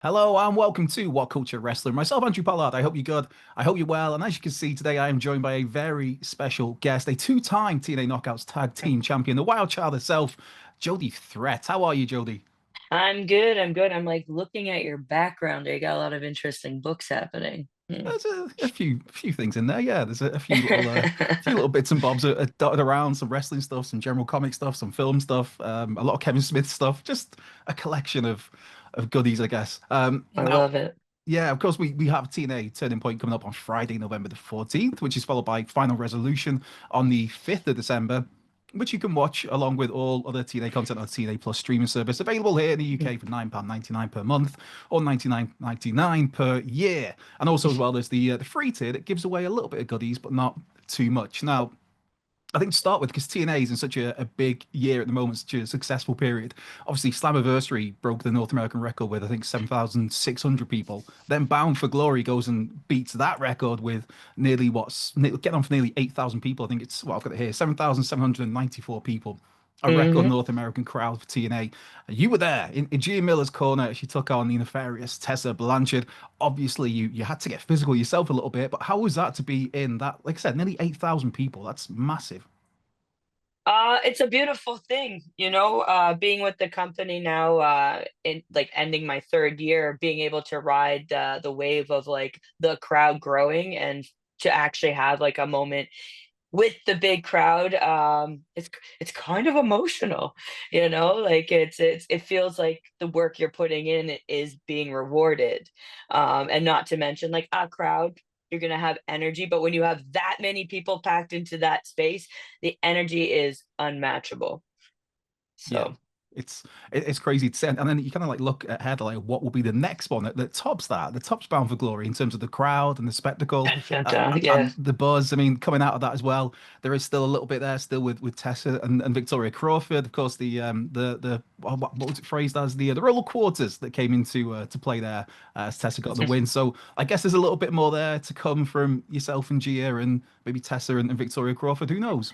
Hello and welcome to What Culture Wrestling. Myself, Andrew Pollard. I hope you're good. I hope you're well. And as you can see today, I am joined by a very special guest, a two-time TNA Knockouts Tag Team Champion, the Wild Child herself, Jody Threat. How are you, Jody? I'm good. I'm good. I'm like looking at your background. You got a lot of interesting books happening. Hmm. There's a few things in there. Yeah, there's a few little bits and bobs are dotted around. Some wrestling stuff, some general comic stuff, some film stuff, a lot of Kevin Smith stuff. Just a collection of goodies, I guess. I Now, love it. yeah, of course, we have TNA Turning Point coming up on Friday, November the 14th, which is followed by Final Resolution on the 5th of December, which you can watch along with all other TNA content on TNA Plus streaming service, available here in the UK for £9.99 per month or 99.99 per year. And also, as well, there's the free tier that gives away a little bit of goodies, but not too much. Now, I think to start with, because TNA is in such a big year at the moment, such a successful period. Obviously, Slammiversary broke the North American record with, I think, 7,600 people. Then Bound for Glory goes and beats that record with getting on for nearly 8,000 people. I think it's, well, I've got it here, 7,794 people. A record Hmm. North American crowd for TNA. You were there in Gia Miller's corner. She took on the nefarious Tessa Blanchard. Obviously, you had to get physical yourself a little bit, but how was that to be in that, like I said, nearly 8,000 people? That's massive. It's a beautiful thing, being with the company now, in like ending my third year, being able to ride the wave of like the crowd growing and to actually have like a moment with the big crowd. It's kind of emotional, like it feels like the work you're putting in is being rewarded. And not to mention like a crowd, you're going to have energy, but when you have that many people packed into that space, the energy is unmatchable. Yeah, So it's crazy to say, and then you kind of like look ahead, like what will be the next one that tops that, the tops Bound for Glory in terms of the crowd and the spectacle, yeah. and the buzz. I mean, coming out of that as well, there is still a little bit there, still with Tessa and Victoria Crawford, of course. What was it phrased as the royal quarters that came into to play there as Tessa got the win. So I guess there's a little bit more there to come from yourself and Gia and maybe Tessa and Victoria Crawford. Who knows?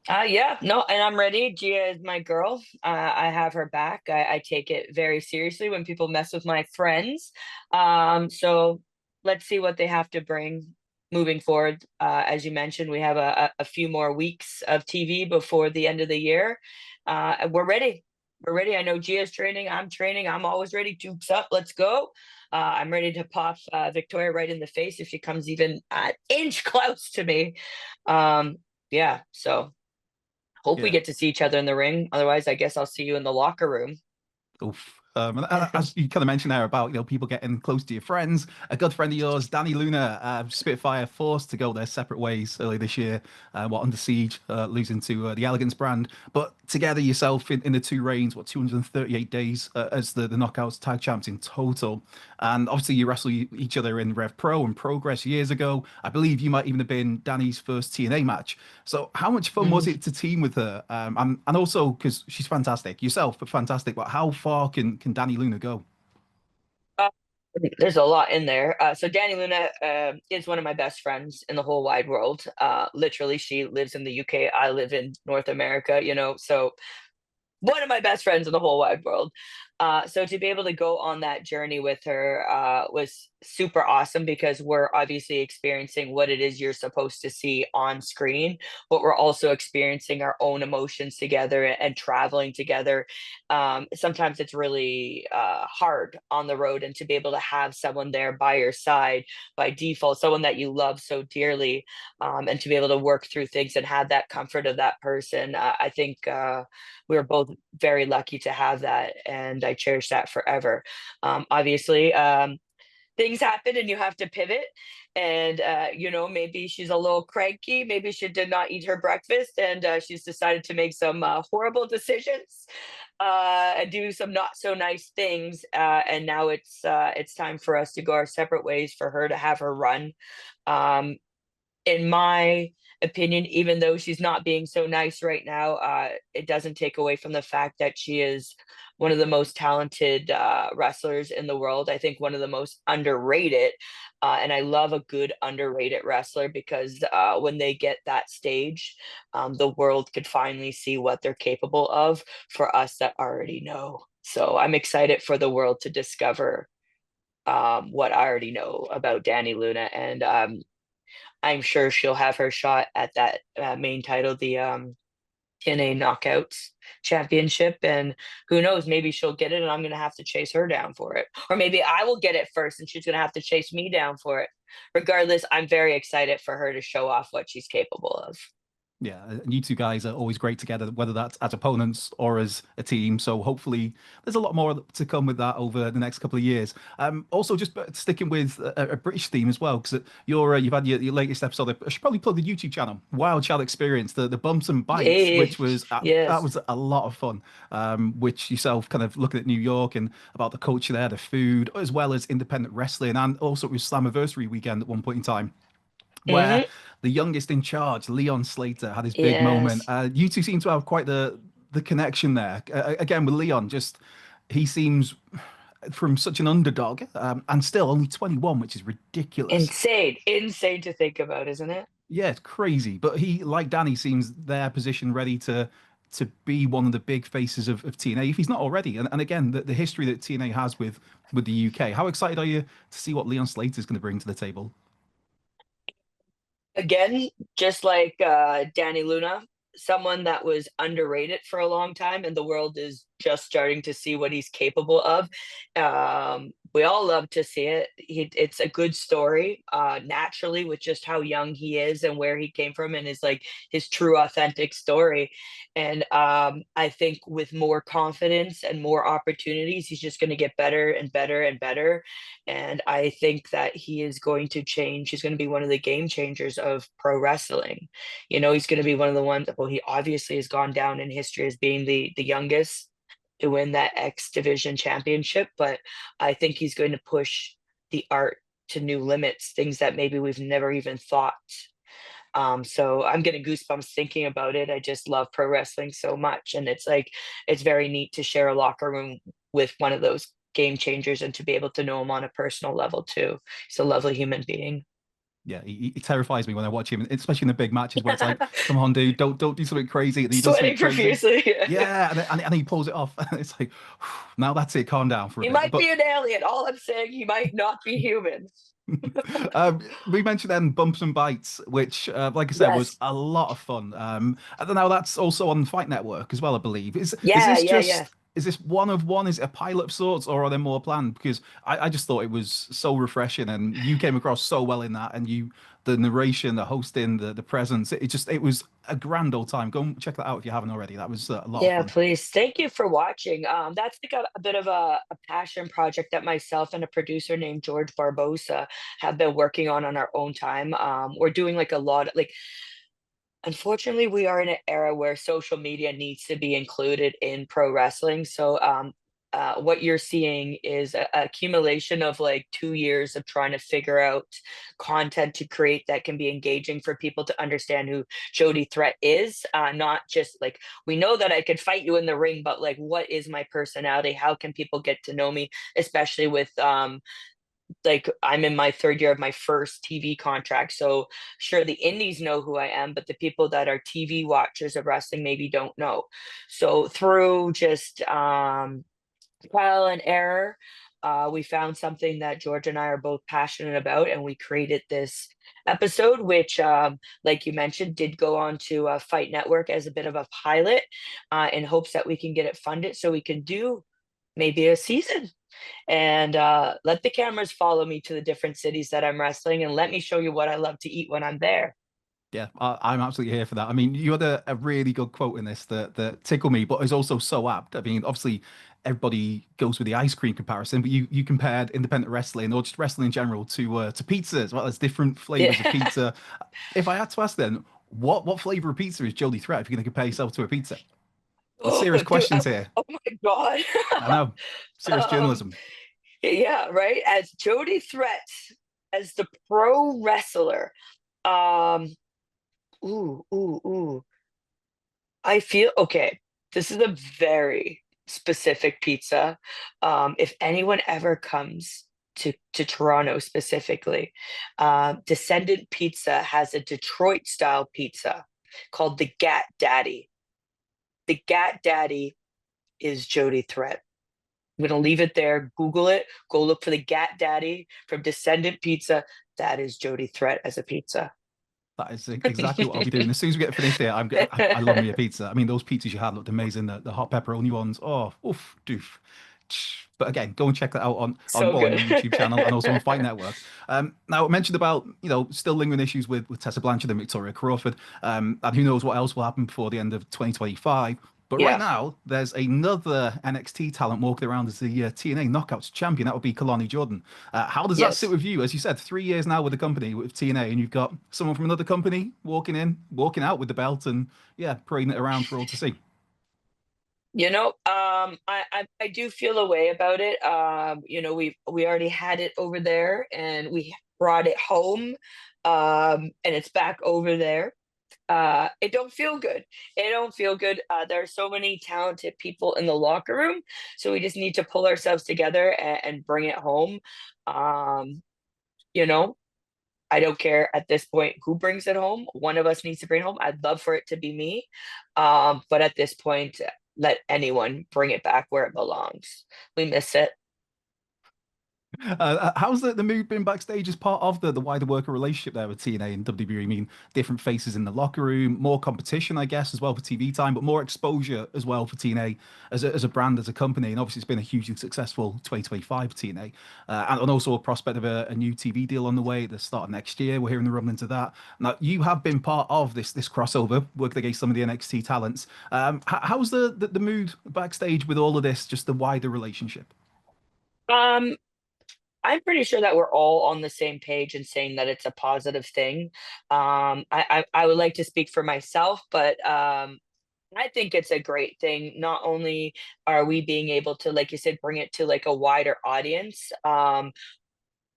Yeah, no, and I'm ready. Gia is my girl. I have her back. I take it very seriously when people mess with my friends. So let's see what they have to bring moving forward. As you mentioned, we have a few more weeks of TV before the end of the year. And we're ready. We're ready. I know Gia's training. I'm training. I'm always ready. Tubes up. Let's go. I'm ready to pop Victoria right in the face if she comes even an inch close to me. Yeah, so hope we Yeah. get to see each other in the ring. Otherwise, I guess I'll see you in the locker room. Oof. And as you kind of mentioned there about people getting close to your friends, a good friend of yours, Dani Luna, Spitfire, forced to go their separate ways early this year, under siege, losing to the Elegance brand. But together yourself in the two reigns, 238 days as the Knockouts tag champs in total. And obviously you wrestle each other in Rev Pro and Progress years ago. I believe you might even have been Dani's first TNA match. So how much fun was Mhm. it to team with her? And also because she's fantastic yourself, but fantastic. But how far can Dani Luna go? Uh, there's a lot in there. So Dani Luna is one of my best friends in the whole wide world. Literally, she lives in the UK. I live in North America, so one of my best friends in the whole wide world. So to be able to go on that journey with her was super awesome because we're obviously experiencing what it is you're supposed to see on screen, but we're also experiencing our own emotions together and traveling together. Sometimes it's really hard on the road, and to be able to have someone there by your side by default, someone that you love so dearly, and to be able to work through things and have that comfort of that person, I think. We were both very lucky to have that, and I cherish that forever. Obviously, things happen and you have to pivot. And maybe she's a little cranky. Maybe she did not eat her breakfast, and she's decided to make some horrible decisions and do some not so nice things. And now it's time for us to go our separate ways. For her to have her run. Um, in my opinion, even though she's not being so nice right now, it doesn't take away from the fact that she is one of the most talented wrestlers in the world. I think one of the most underrated. And I love a good underrated wrestler because when they get that stage, the world could finally see what they're capable of for us that already know. So I'm excited for the world to discover. what I already know about Dani Luna, and I'm sure she'll have her shot at that main title, the TNA Knockouts Championship, and who knows, maybe she'll get it, and I'm gonna have to chase her down for it, or maybe I will get it first, and she's gonna have to chase me down for it. Regardless, I'm very excited for her to show off what she's capable of. Yeah, and you two guys are always great together, whether that's as opponents or as a team. So hopefully, there's a lot more to come with that over the next couple of years. Also, just sticking with a British theme as well, because you've had your latest episode. I should probably plug the YouTube channel, Wild Child Experience, the bumps and bites, Yay. which was that Yes. was a lot of fun. Which yourself kind of looking at New York and about the culture there, the food, as well as independent wrestling, and also it was Slammiversary weekend at one point in time where Hmm. the youngest in charge, Leon Slater, had his big moment. Yes. You two seem to have quite the connection there. Again, with Leon, just he seems from such an underdog and still only 21, which is ridiculous. Insane to think about, isn't it? Yeah, it's crazy. But he, like Dani, seems their position ready to be one of the big faces of TNA if he's not already. And again, the history that TNA has with the UK. How excited are you to see what Leon Slater is going to bring to the table? Again, just like Dani Luna, someone that was underrated for a long time, and the world is just starting to see what he's capable of. We all love to see it. It's a good story, naturally, with just how young he is and where he came from, and his true, authentic story. And I think with more confidence and more opportunities, he's just going to get better and better and better. And I think that he is going to change. He's going to be one of the game changers of pro wrestling. He's going to be one of the ones. Well, he obviously has gone down in history as being the youngest to win that X Division championship, but I think he's going to push the art to new limits, things that maybe we've never even thought. So I'm getting goosebumps thinking about it. I just love pro wrestling so much, and it's very neat to share a locker room with one of those game changers and to be able to know him on a personal level too. He's a lovely human being. Yeah, he terrifies me when I watch him, especially in the big matches where it's like, "Come on, dude, don't do something crazy," and he does something Sweating crazy. profusely. Yeah, and he pulls it off. It's like, now that's it, calm down for a He bit. might But be an alien. All I'm saying, he might not be human. we mentioned then bumps and bites, which, like I said, was Yes. a lot of fun. I don't know. That's also on Fight Network as well, I believe. Is Yeah, this yeah, yeah. just is this one of one? Is it a pilot of sorts, or are there more planned? Because I just thought it was so refreshing, and you came across so well in that, and the narration, the hosting, the presence. It was a grand old time. Go and check that out if you haven't already. That was a lot of Yeah, fun. please. Thank you for watching. That's like a bit of a passion project that myself and a producer named George Barbosa have been working on our own time. We're doing like a lot, like, unfortunately, we are in an era where social media needs to be included in pro wrestling. So, what you're seeing is a accumulation of like 2 years of trying to figure out content to create that can be engaging for people to understand who Jody Threat is. Not just like, we know that I could fight you in the ring, but like, what is my personality? How can people get to know me, especially with like, I'm in my third year of my first TV contract. So sure, the indies know who I am, but the people that are TV watchers of wrestling maybe don't know. So through just trial and error, we found something that George and I are both passionate about, and we created this episode, which, like you mentioned, did go on to Fight Network as a bit of a pilot, in hopes that we can get it funded so we can do maybe a season and let the cameras follow me to the different cities that I'm wrestling and let me show you what I love to eat when I'm there. Yeah, I'm absolutely here for that. I mean, you had a really good quote in this that tickled me, but is also so apt. I mean, obviously, everybody goes with the ice cream comparison, but you compared independent wrestling or just wrestling in general to pizza as well as different flavors of Yeah. pizza. If I had to ask then, what flavor of pizza is Jody Threat if you're going to compare yourself to a pizza? The Oh, serious dude, questions here. oh my God. I know, serious um, journalism. yeah, right. As Jody Threat, as the pro wrestler, um, ooh. I feel okay. This is a very specific pizza. If anyone ever comes to Toronto specifically, Descendant Pizza has a Detroit style pizza called the Gat Daddy. The Gat Daddy is Jody Threat. I'm gonna leave it there. Google it. Go look for the Gat Daddy from Descendant Pizza. That is Jody Threat as a pizza. That is exactly what I'll be doing. As soon as we get finished here, I love me a pizza. I mean, those pizzas you had looked amazing. The hot pepperoni ones. Oh, oof, doof. But again, go and check that out So on good. your YouTube channel and also on Fight Network. Now, I mentioned about still lingering issues with Tessa Blanchard and Victoria Crawford, and who knows what else will happen before the end of 2025. But right Yeah. now, there's another NXT talent walking around as the TNA Knockouts champion. That would be Kelani Jordan. How does that sit Yes. with you? As you said, 3 years now with the company with TNA, and you've got someone from another company walking out with the belt, and yeah, parading it around for all to see. I do feel a way about it. We already had it over there, and we brought it home, and it's back over there. It don't feel good. It don't feel good. There are so many talented people in the locker room, so we just need to pull ourselves together and bring it home. Um, you know, I don't care at this point who brings it home. One of us needs to bring it home. I'd love for it to be me. But at this point, let anyone bring it back where it belongs. We miss it. How's the mood been backstage as part of the wider worker relationship there with TNA and WWE? I mean, different faces in the locker room, more competition, I guess, as well for TV time, but more exposure as well for TNA as a brand, as a company. And obviously, it's been a hugely successful 2025 for TNA, and also a prospect of a new TV deal on the way at the start of next year. We're hearing the rumblings of that. Now, you have been part of this crossover, working against some of the NXT talents. How's the mood backstage with all of this, just the wider relationship? Um, I'm pretty sure that we're all on the same page in saying that it's a positive thing. I would like to speak for myself, but I think it's a great thing. Not only are we being able to, like you said, bring it to like a wider audience.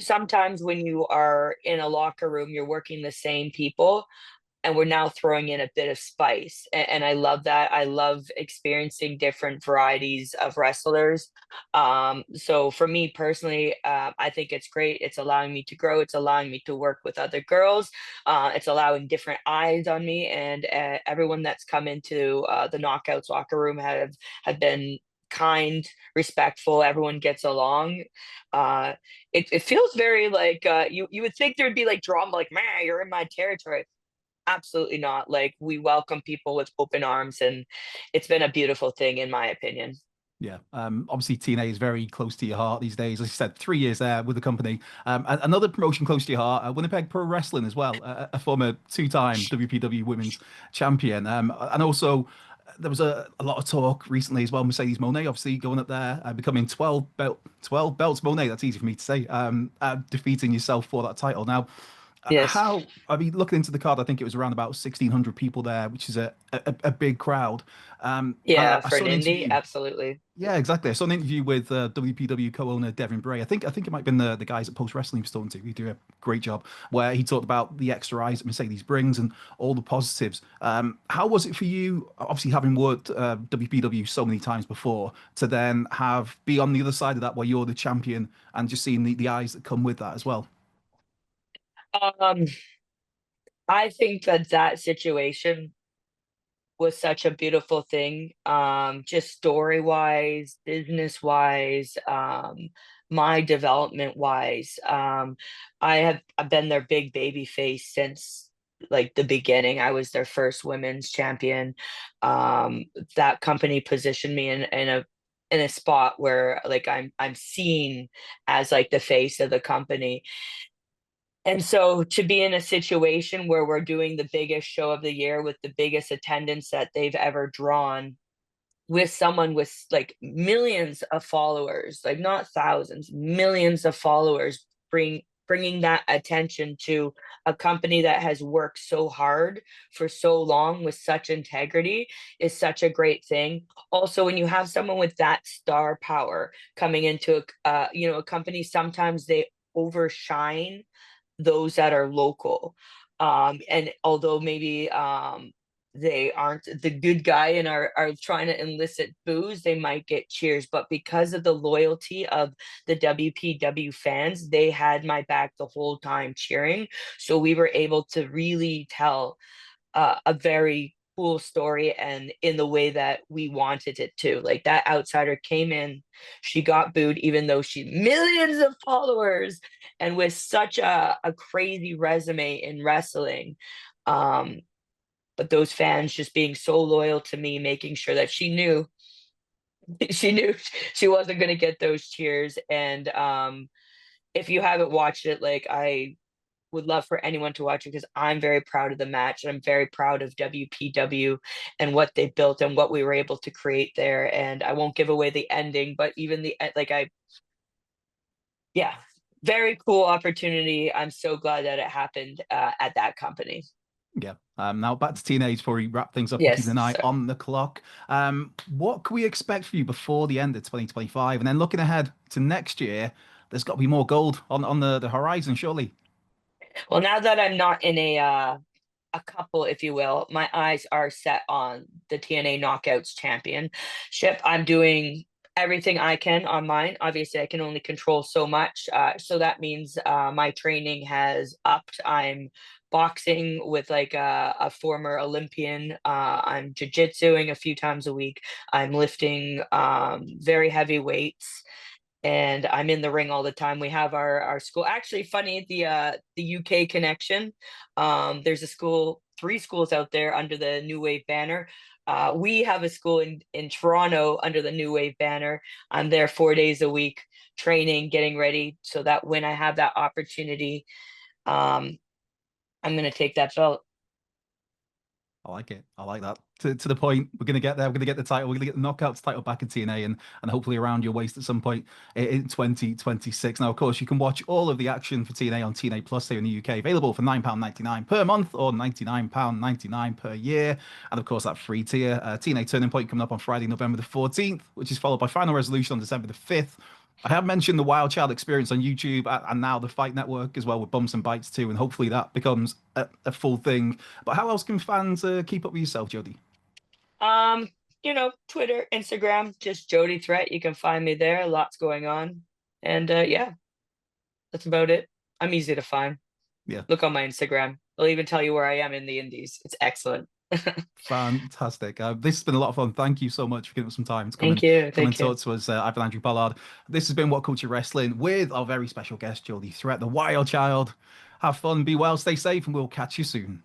Sometimes when you are in a locker room, you're working the same people, and we're now throwing in a bit of spice, and I love that. I love experiencing different varieties of wrestlers. So for me personally, I think it's great. It's allowing me to grow. It's allowing me to work with other girls. It's allowing different eyes on me, and everyone that's come into the Knockouts locker room have been kind, respectful. Everyone gets along. uh it feels very like, you would think there'd be like drama, like, man, you're in my territory. Absolutely not. Like, we welcome people with open arms, and it's been a beautiful thing in my opinion. Yeah, obviously TNA is very close to your heart these days. As I said, 3 years there with the company. Another promotion close to your heart, Winnipeg Pro Wrestling as well, a former two-time WPW Women's Champion. And also, there was a lot of talk recently as well. Mercedes Moné, obviously going up there, becoming 12 belts. Moné, that's easy for me to say. Defeating yourself for that title. Now, Yes. how, I mean, looking into the card, I think it was around about 1,600 people there, which is a big crowd. Yeah, I for saw an an indie, interview. absolutely. Yeah, exactly. I saw an interview with WPW co-owner Devin Bray. I think it might have been the guys at Post Wrestling was talking to. He do a great job where he talked about the extra eyes that Mercedes brings and all the positives. How was it for you, obviously having worked WPW so many times before, to then be on the other side of that where you're the champion and just seeing the eyes that come with that as well? um I think that that situation was such a beautiful thing, just story wise, business wise, my development wise. I've been their big baby face since like the beginning. I was their first women's champion. um that company positioned me in a spot where like I'm seen as like the face of the company. And so to be in a situation where we're doing the biggest show of the year with the biggest attendance that they've ever drawn, with someone with like millions of followers, like not thousands, millions of followers, bringing that attention to a company that has worked so hard for so long with such integrity is such a great thing. Also, when you have someone with that star power coming into a company, sometimes they overshine those that are local. And although maybe they aren't the good guy and are trying to elicit boos, they might get cheers. But because of the loyalty of the WPW fans, they had my back the whole time cheering. So we were able to really tell a very cool story and in the way that we wanted it to. Like that outsider came in, she got booed, even though she millions of followers and with such a crazy resume in wrestling. But those fans just being so loyal to me, making sure that she knew she knew she wasn't going to get those cheers. And if you haven't watched it, like I would love for anyone to watch it because I'm very proud of the match and I'm very proud of WPW and what they built and what we were able to create there. And I won't give away the ending, but even yeah, very cool opportunity. I'm so glad that it happened at that company. Yeah. Now back to TNA before we wrap things up and keep Yes, an eye sir. on the clock. What can we expect for you before the end of 2025? And then looking ahead to next year, there's got to be more gold on the horizon, surely. Well, now that I'm not in a couple, if you will, my eyes are set on the TNA Knockouts Championship. I'm doing everything I can on mine. Obviously, I can only control so much. So that means my training has upped. I'm boxing with like a former Olympian. I'm jiu-jitsuing a few times a week. I'm lifting very heavy weights and I'm in the ring all the time. We have our school. Actually, funny the UK connection. There's a school, three schools out there under the New Wave banner. We have a school in Toronto under the New Wave banner. I'm there 4 days a week, training, getting ready, so that when I have that opportunity, um, I'm gonna take that belt. I like it. I like that. To the point, we're going to get there. We're going to get the title. We're going to get the Knockouts title back in TNA and hopefully around your waist at some point in 2026. Now, of course, you can watch all of the action for TNA on TNA Plus here in the UK, available for £9.99 per month or £99.99 per year. And of course, that free tier. TNA Turning Point coming up on Friday, November the 14th, which is followed by Final Resolution on December the 5th. I have mentioned the Wild Child experience on YouTube and now the Fight Network as well with Bumps and Bites too, and hopefully that becomes a full thing. But how else can fans keep up with yourself, Jody? Um, Twitter, Instagram, just Jody Threat. You can find me there. Lots going on, and yeah, that's about it. I'm easy to find. Yeah, Look on my Instagram. I'll even tell you where I am in the Indies. It's excellent. fantastic. This has been a lot of fun. Thank you so much for giving us some time to Thank you. come and Thank you. talk to us. I've been Andrew Pollard. This has been What Culture Wrestling with our very special guest, Jody Threat, the Wild Child. Have fun, be well, stay safe, and we'll catch you soon.